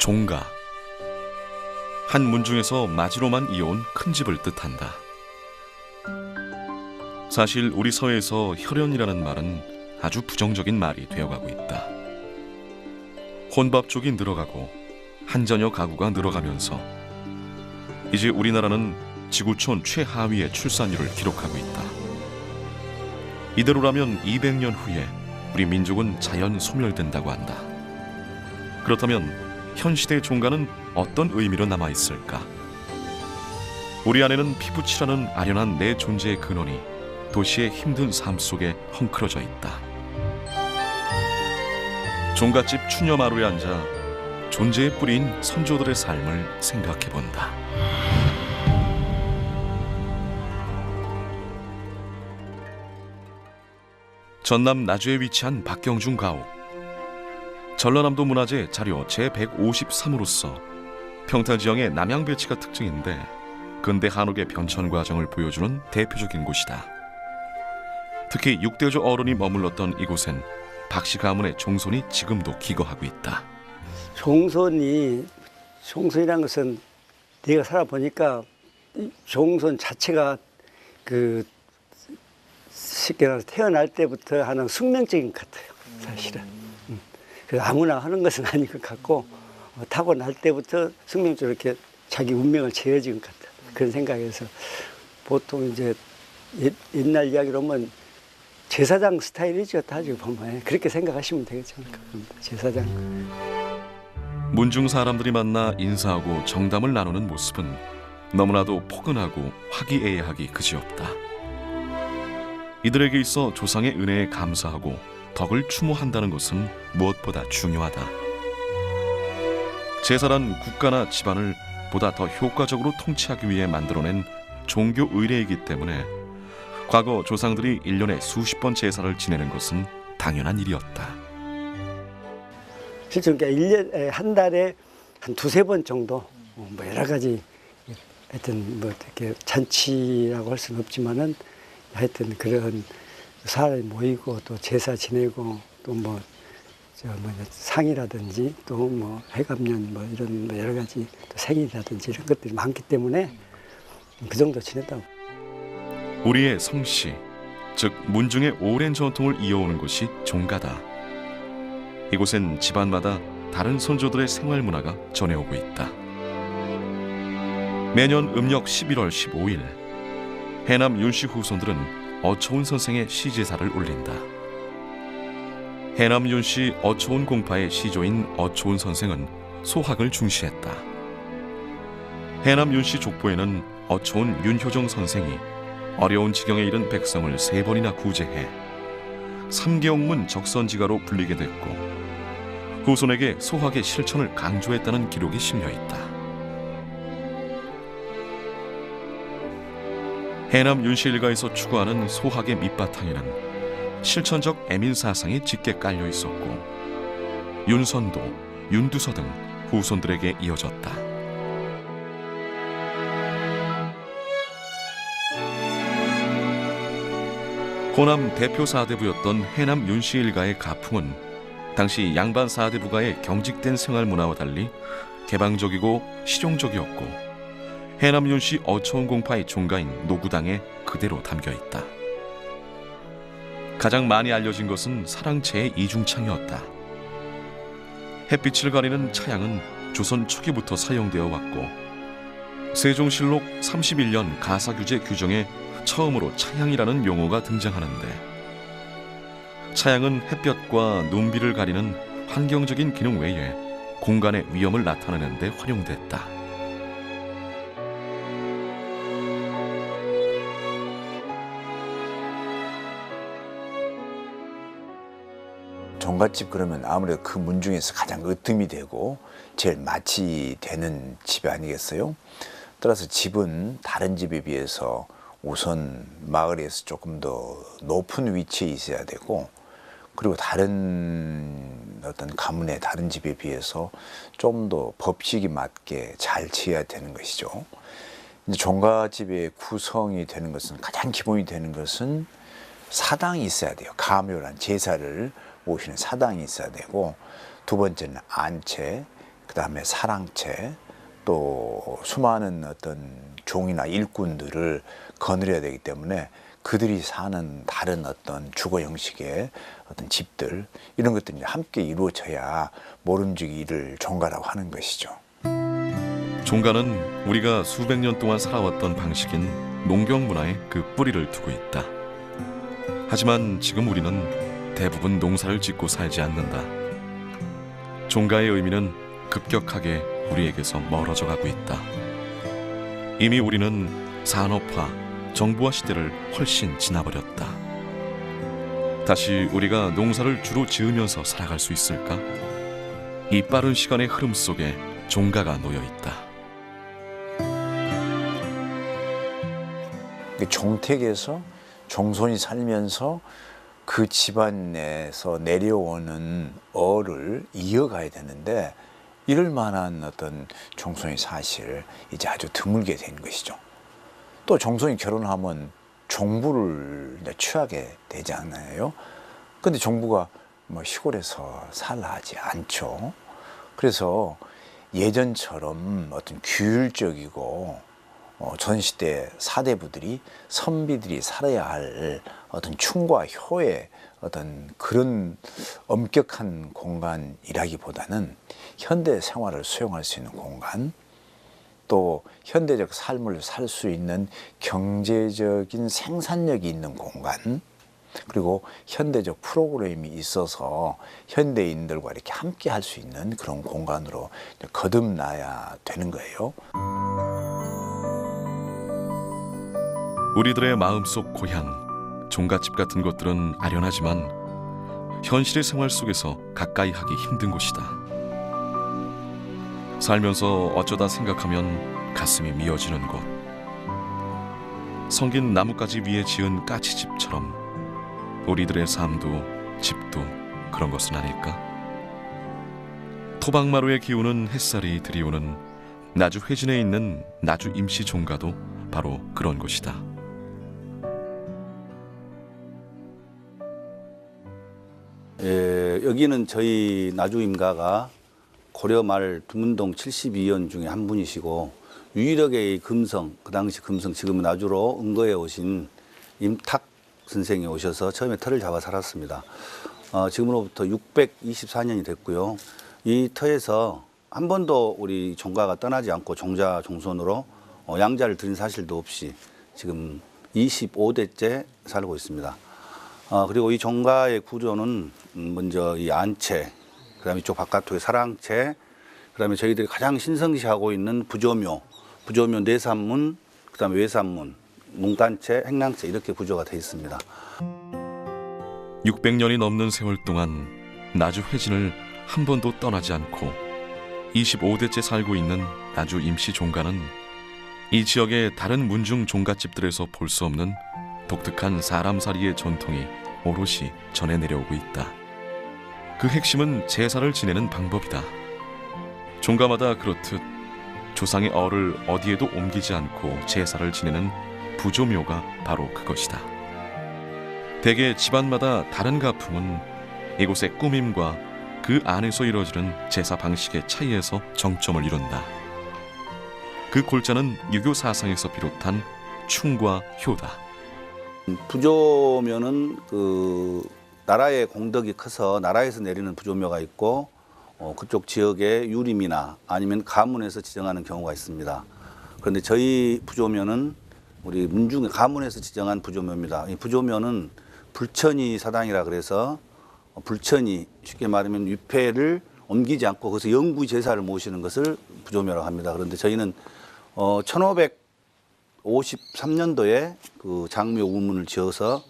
종가. 한 문중에서 마지로만 이어온 큰 집을 뜻한다. 사실 우리 사회에서 혈연이라는 말은 아주 부정적인 말이 되어가고 있다. 혼밥 쪽이 늘어가고 한자녀 가구가 늘어가면서 이제 우리나라는 지구촌 최하위의 출산율을 기록하고 있다. 이대로라면 200년 후에 우리 민족은 자연 소멸된다고 한다. 그렇다면 현 시대의 종가는 어떤 의미로 남아있을까? 우리 안에는 피부치라는 아련한 내 존재의 근원이 도시의 힘든 삶 속에 헝클어져 있다. 종갓집 추녀마루에 앉아 존재의 뿌리인 선조들의 삶을 생각해본다. 전남 나주에 위치한 박경중 가옥. 전라남도 문화재 자료 제153호로서 평탈지형의 남양배치가 특징인데 근대 한옥의 변천 과정을 보여주는 대표적인 곳이다. 특히 6대조 어른이 머물렀던 이곳엔 박씨 가문의 종손이 지금도 기거하고 있다. 종손이란 것은 내가 살아보니까 종손 자체가 쉽게 말해서 태어날 때부터 하는 숙명적인 것 같아요, 사실은. 아무나 하는 것은 아닌 것 같고 타고날 때부터 숙명적으로 이렇게 자기 운명을 지어진 것 같다. 그런 생각에서 보통 이제 옛날 이야기로 하면 제사장 스타일이죠. 따지고 보면 그렇게 생각하시면 되겠죠. 제사장. 문중 사람들이 만나 인사하고 정담을 나누는 모습은 너무나도 포근하고 화기애애하기 그지없다. 이들에게 있어 조상의 은혜에 감사하고 덕을 추모한다는 것은 무엇보다 중요하다. 제사란 국가나 집안을 보다 더 효과적으로 통치하기 위해 만들어낸 종교 의례이기 때문에 과거 조상들이 1년에 수십 번 제사를 지내는 것은 당연한 일이었다. 실제 그러니까 1년에 한 달에 한 두세 번 정도 뭐 여러 가지 하여튼 뭐 이렇게 잔치라고 할 수는 없지만은 하여튼 그런 사람이 모이고 또 제사 지내고 또 뭐 상이라든지 또 뭐 해감년 뭐 이런 뭐 여러 가지 또 생일이라든지 이런 것들이 많기 때문에 그 정도 지냈다고. 우리의 성씨, 즉 문중의 오랜 전통을 이어오는 곳이 종가다. 이곳엔 집안마다 다른 선조들의 생활 문화가 전해오고 있다. 매년 음력 11월 15일 해남 윤씨 후손들은 어초운 선생의 시제사를 올린다. 해남 윤씨 어초운 공파의 시조인 어초운 선생은 소학을 중시했다. 해남 윤씨 족보에는 어초운 윤효정 선생이 어려운 지경에 이른 백성을 3번이나 구제해 3계옥문 적선지가로 불리게 됐고 후손에게 소학의 실천을 강조했다는 기록이 실려있다. 해남 윤씨 일가에서 추구하는 소학의 밑바탕에는 실천적 애민사상이 짙게 깔려 있었고 윤선도, 윤두서 등 후손들에게 이어졌다. 호남 대표 사대부였던 해남 윤씨 일가의 가풍은 당시 양반 사대부가의 경직된 생활 문화와 달리 개방적이고 실용적이었고 해남 윤씨 어초운 공파의 종가인 노구당에 그대로 담겨있다. 가장 많이 알려진 것은 사랑채의 이중창이었다. 햇빛을 가리는 차양은 조선 초기부터 사용되어 왔고 세종실록 31년 가사규제 규정에 처음으로 차양이라는 용어가 등장하는데 차양은 햇볕과 눈비를 가리는 환경적인 기능 외에 공간의 위험을 나타내는 데 활용됐다. 종갓집 그러면 아무래도 그 문중에서 가장 으뜸이 되고 제일 맛이 되는 집 아니겠어요? 따라서 집은 다른 집에 비해서 우선 마을에서 조금 더 높은 위치에 있어야 되고 그리고 다른 어떤 가문의 다른 집에 비해서 좀 더 법식이 맞게 잘 지어야 되는 것이죠. 이제 종갓집의 구성이 되는 것은 가장 기본이 되는 것은 사당이 있어야 돼요. 가묘란 제사를 모시는 사당이 있어야 되고 두 번째는 안채, 그다음에 사랑채, 또 수많은 어떤 종이나 일꾼들을 거느려야 되기 때문에 그들이 사는 다른 어떤 주거 형식의 어떤 집들, 이런 것들이 함께 이루어져야 모름지기를 종가라고 하는 것이죠. 종가는 우리가 수백 년 동안 살아왔던 방식인 농경 문화에 그 뿌리를 두고 있다. 하지만 지금 우리는 대부분 농사를 짓고 살지 않는다. 종가의 의미는 급격하게 우리에게서 멀어져 가고 있다. 이미 우리는 산업화, 정부화 시대를 훨씬 지나버렸다. 다시 우리가 농사를 주로 지으면서 살아갈 수 있을까? 이 빠른 시간의 흐름 속에 종가가 놓여 있다. 종택에서 종손이 살면서 그 집안에서 내려오는 어를 이어가야 되는데, 이럴 만한 어떤 종손이 사실 이제 아주 드물게 된 것이죠. 또 종손이 결혼하면 종부를 취하게 되지 않나요? 근데 종부가 뭐 시골에서 살라 하지 않죠. 그래서 예전처럼 어떤 규율적이고 전시대 사대부들이, 선비들이 살아야 할 어떤 충과 효의 어떤 그런 엄격한 공간이라기보다는 현대 생활을 수용할 수 있는 공간, 또 현대적 삶을 살 수 있는 경제적인 생산력이 있는 공간, 그리고 현대적 프로그램이 있어서 현대인들과 이렇게 함께 할 수 있는 그런 공간으로 거듭나야 되는 거예요. 우리들의 마음속 고향, 종갓집 같은 곳들은 아련하지만 현실의 생활 속에서 가까이 하기 힘든 곳이다. 살면서 어쩌다 생각하면 가슴이 미어지는 곳. 성긴 나뭇가지 위에 지은 까치집처럼 우리들의 삶도 집도 그런 것은 아닐까? 토박마루에 기우는 햇살이 들이오는 나주 회진에 있는 나주 임시 종가도 바로 그런 곳이다. 여기는 저희 나주 임가가 고려 말 두문동 72연 중에 한 분이시고, 유일하게 이 금성, 그 당시 금성, 지금은 나주로 은거에 오신 임탁 선생이 오셔서 처음에 터를 잡아 살았습니다. 지금으로부터 624년이 됐고요. 이 터에서 한 번도 우리 종가가 떠나지 않고 종자 종손으로 양자를 드린 사실도 없이 지금 25대째 살고 있습니다. 그리고 이 종가의 구조는 먼저 이 안채, 그다음에 이쪽 바깥쪽에 사랑채, 그다음에 저희들이 가장 신성시하고 있는 부조묘, 부조묘 내산문, 그다음에 외산문, 문간채, 행랑채 이렇게 구조가 되어 있습니다. 600년이 넘는 세월 동안 나주 회진을 한 번도 떠나지 않고 25대째 살고 있는 나주 임시 종가는 이 지역의 다른 문중 종갓집들에서 볼 수 없는 독특한 사람살이의 전통이 오롯이 전해 내려오고 있다. 그 핵심은 제사를 지내는 방법이다. 종가마다 그렇듯 조상의 어를 어디에도 옮기지 않고 제사를 지내는 부조묘가 바로 그것이다. 대개 집안마다 다른 가풍은 이곳의 꾸밈과 그 안에서 이루어지는 제사 방식의 차이에서 정점을 이룬다. 그 골자는 유교 사상에서 비롯한 충과 효다. 부조묘는 그 나라의 공덕이 커서 나라에서 내리는 부조묘가 있고, 그쪽 지역의 유림이나 아니면 가문에서 지정하는 경우가 있습니다. 그런데 저희 부조묘는 우리 문중의 가문에서 지정한 부조묘입니다. 이 부조묘는 불천이 사당이라 그래서 불천이, 쉽게 말하면 위패를 옮기지 않고 거기서 영구 제사를 모시는 것을 부조묘라고 합니다. 그런데 저희는 1553년도에 그 장묘 우문을 지어서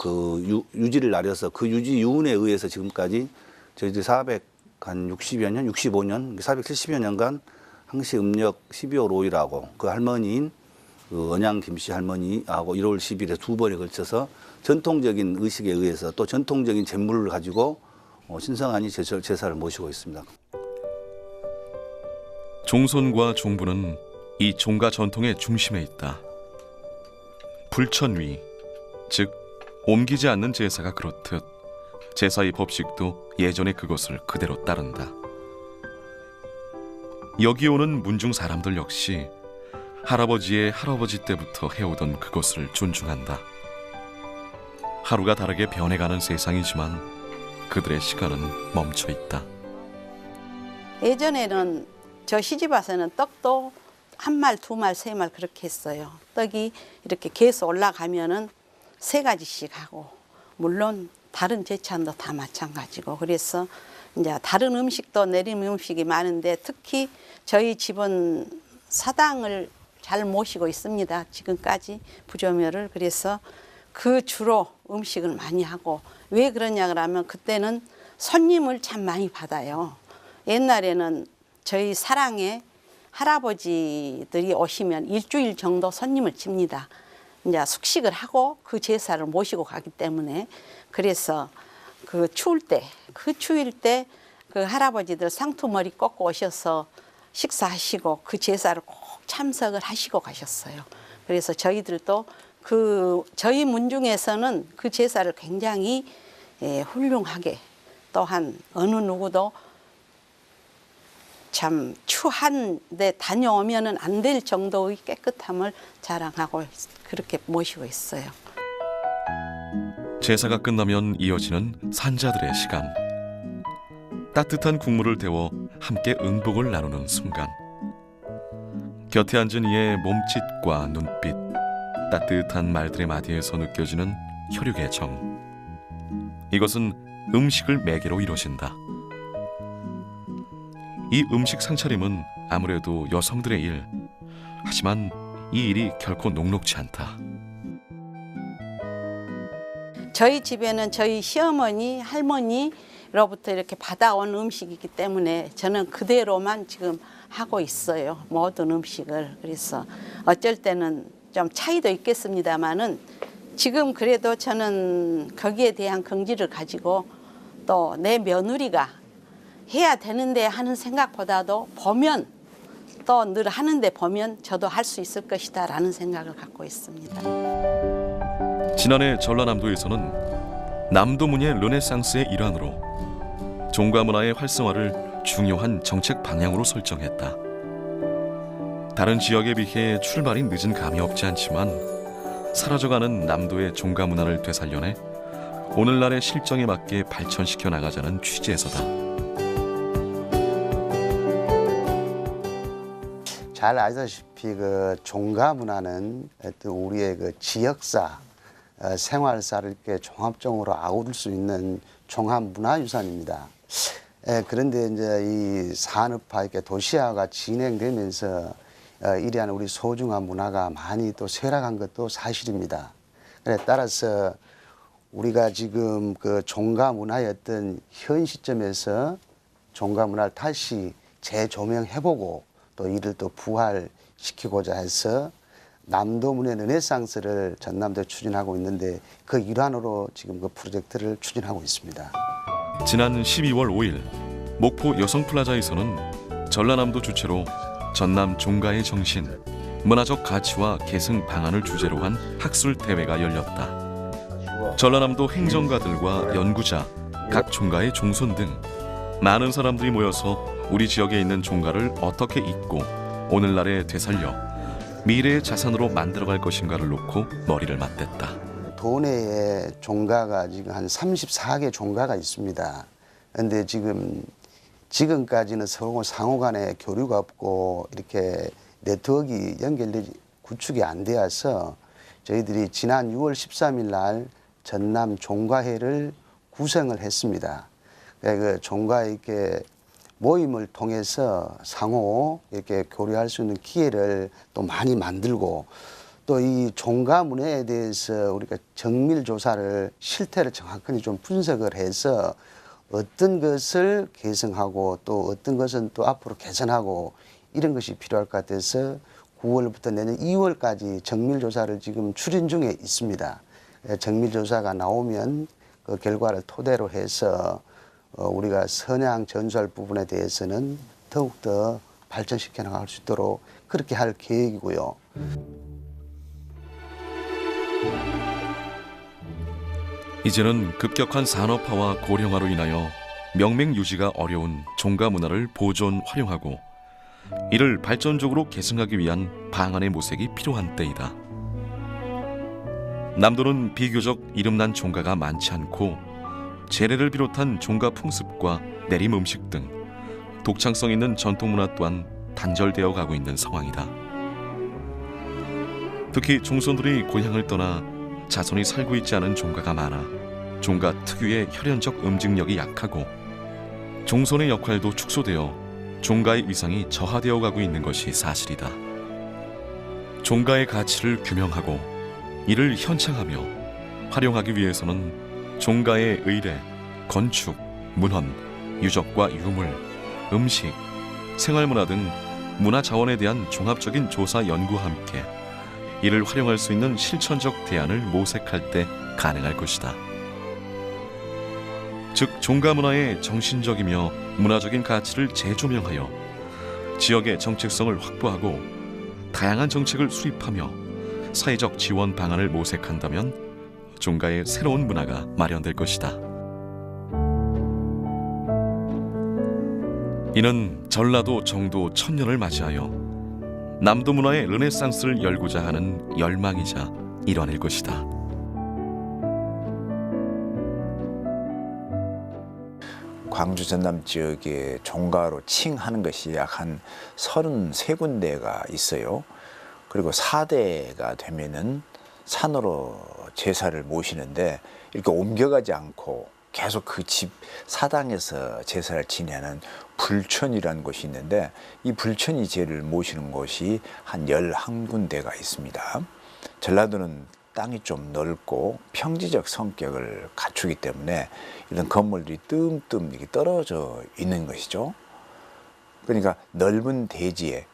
그 유지를 나려서 그 유지 유운에 의해서 지금까지 저희들이 460여 년, 65년, 470여 년간 항시 음력 12월 5일하고 그 할머니인 그 언양 김씨 할머니하고 1월 10일에 두 번에 걸쳐서 전통적인 의식에 의해서 또 전통적인 잿물을 가지고 신성하니 제사를 모시고 있습니다. 종손과 종부는 이 종가 전통의 중심에 있다. 불천위, 즉 옮기지 않는 제사가 그렇듯 제사의 법식도 예전의 그것을 그대로 따른다. 여기 오는 문중 사람들 역시 할아버지의 할아버지 때부터 해오던 그것을 존중한다. 하루가 다르게 변해가는 세상이지만 그들의 시간은 멈춰 있다. 예전에는 저 시집 와서는 떡도 한 말, 두 말, 세 말 그렇게 했어요. 떡이 이렇게 계속 올라가면은 3가지씩 하고, 물론 다른 제찬도 다 마찬가지고, 그래서 이제 다른 음식도 내림 음식이 많은데 특히 저희 집은 사당을 잘 모시고 있습니다. 지금까지 부조묘를. 그래서 그 주로 음식을 많이 하고, 왜 그러냐 그러면 그때는 손님을 참 많이 받아요. 옛날에는 저희 사랑에 할아버지들이 오시면 일주일 정도 손님을 칩니다. 이제 숙식을 하고 그 제사를 모시고 가기 때문에, 그래서 그 추울 때, 그 추울 때 그 할아버지들 상투머리 꺾고 오셔서 식사하시고 그 제사를 꼭 참석을 하시고 가셨어요. 그래서 저희들도 저희 문중에서는 그 제사를 굉장히 훌륭하게, 또한 어느 누구도 참 추한 데 다녀오면은 안 될 정도의 깨끗함을 자랑하고 그렇게 모시고 있어요. 제사가 끝나면 이어지는 산자들의 시간. 따뜻한 국물을 데워 함께 음복을 나누는 순간. 곁에 앉은 이의 몸짓과 눈빛, 따뜻한 말들의 마디에서 느껴지는 혈육의 정. 이것은 음식을 매개로 이루어진다. 이 음식 상차림은 아무래도 여성들의 일. 하지만 이 일이 결코 녹록지 않다. 저희 집에는 저희 시어머니, 할머니로부터 이렇게 받아온 음식이기 때문에 저는 그대로만 지금 하고 있어요. 모든 음식을. 그래서 어쩔 때는 좀 차이도 있겠습니다만은 지금 그래도 저는 거기에 대한 긍지를 가지고 또 내 며느리가 해야 되는데 하는 생각보다도 보면, 또 늘 하는데 보면 저도 할 수 있을 것이다 라는 생각을 갖고 있습니다. 지난해 전라남도에서는 남도문예 르네상스의 일환으로 종가 문화의 활성화를 중요한 정책 방향으로 설정했다. 다른 지역에 비해 출발이 늦은 감이 없지 않지만 사라져가는 남도의 종가 문화를 되살려내 오늘날의 실정에 맞게 발전시켜 나가자는 취지에서다. 잘 아시다시피 그 종가 문화는 어떤 우리의 그 지역사, 생활사를 이렇게 종합적으로 아우를 수 있는 종합 문화유산입니다. 그런데 이제 이 산업화, 이렇게 도시화가 진행되면서 이러한 우리 소중한 문화가 많이 또 쇠락한 것도 사실입니다. 따라서 우리가 지금 그 종가 문화의 어떤 현 시점에서 종가 문화를 다시 재조명해보고 또 이를 또 부활시키고자 해서 남도문예 르네상스를 전남도에 추진하고 있는데 그 일환으로 지금 그 프로젝트를 추진하고 있습니다. 지난 12월 5일 목포 여성플라자에서는 전라남도 주최로 전남 종가의 정신, 문화적 가치와 계승 방안을 주제로 한 학술 대회가 열렸다. 전라남도 행정가들과 연구자, 각 종가의 종손 등 많은 사람들이 모여서 우리 지역에 있는 종가를 어떻게 잇고 오늘날에 되살려 미래의 자산으로 만들어갈 것인가를 놓고 머리를 맞댔다. 도내에 종가가 지금 한 34개 종가가 있습니다. 그런데 지금까지는 서로 상호 간에 교류가 없고 이렇게 네트워크 연결이 구축이 안 되어서 저희들이 지난 6월 13일 날 전남 종가회를 구성을 했습니다. 그 종가 이렇게 모임을 통해서 상호 이렇게 교류할 수 있는 기회를 또 많이 만들고, 또 이 종가 문화에 대해서 우리가 정밀 조사를, 실태를 정확하게 좀 분석을 해서 어떤 것을 개선하고 또 어떤 것은 또 앞으로 개선하고 이런 것이 필요할 것 같아서 9월부터 내년 2월까지 정밀 조사를 지금 추진 중에 있습니다. 정밀 조사가 나오면 그 결과를 토대로 해서 우리가 선양 전수할 부분에 대해서는 더욱더 발전시켜 나갈 수 있도록 그렇게 할 계획이고요. 이제는 급격한 산업화와 고령화로 인하여 명맥 유지가 어려운 종가 문화를 보존 활용하고 이를 발전적으로 계승하기 위한 방안의 모색이 필요한 때이다. 남도는 비교적 이름난 종가가 많지 않고 재래를 비롯한 종가 풍습과 내림 음식 등 독창성 있는 전통 문화 또한 단절되어 가고 있는 상황이다. 특히 종손들이 고향을 떠나 자손이 살고 있지 않은 종가가 많아 종가 특유의 혈연적 음직력이 약하고 종손의 역할도 축소되어 종가의 위상이 저하되어 가고 있는 것이 사실이다. 종가의 가치를 규명하고 이를 현창하며 활용하기 위해서는 종가의 의례, 건축, 문헌, 유적과 유물, 음식, 생활문화 등 문화 자원에 대한 종합적인 조사 연구와 함께 이를 활용할 수 있는 실천적 대안을 모색할 때 가능할 것이다. 즉 종가 문화의 정신적이며 문화적인 가치를 재조명하여 지역의 정체성을 확보하고 다양한 정책을 수립하며 사회적 지원 방안을 모색한다면 종가의 새로운 문화가 마련될 것이다. 이는 전라도 정도 1000년을 맞이하여 남도 문화의 르네상스를 열고자 하는 열망이자 일환일 것이다. 광주 전남 지역에 종가로 칭하는 것이 약 한 33군데가 있어요. 그리고 4대가 되면은 산으로 제사를 모시는데 이렇게 옮겨가지 않고 계속 그 집 사당에서 제사를 지내는 불천이라는 곳이 있는데 이 불천이 제를 모시는 곳이 한 11군데가 있습니다. 전라도는 땅이 좀 넓고 평지적 성격을 갖추기 때문에 이런 건물들이 뜸뜸 이렇게 떨어져 있는 것이죠. 그러니까 넓은 대지에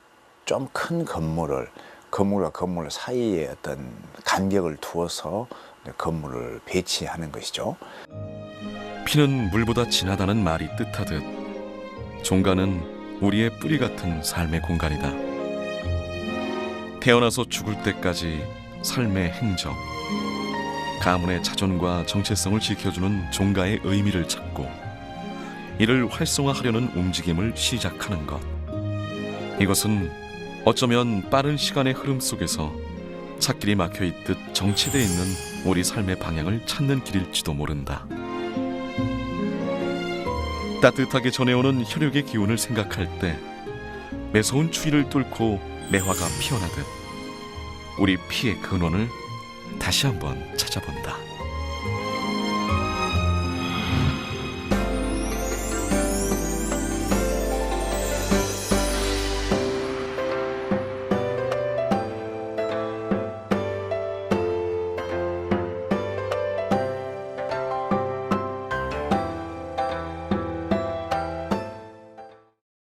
좀 큰 건물과 건물 사이에 어떤 간격을 두어서 건물을 배치하는 것이죠. 피는 물보다 진하다는 말이 뜻하듯 종가는 우리의 뿌리 같은 삶의 공간이다. 태어나서 죽을 때까지 삶의 행적, 가문의 자존과 정체성을 지켜주는 종가의 의미를 찾고 이를 활성화하려는 움직임을 시작하는 것. 이것은 어쩌면 빠른 시간의 흐름 속에서 찻길이 막혀있듯 정체되어 있는 우리 삶의 방향을 찾는 길일지도 모른다. 따뜻하게 전해오는 혈육의 기운을 생각할 때 매서운 추위를 뚫고 매화가 피어나듯 우리 피의 근원을 다시 한번 찾아본다.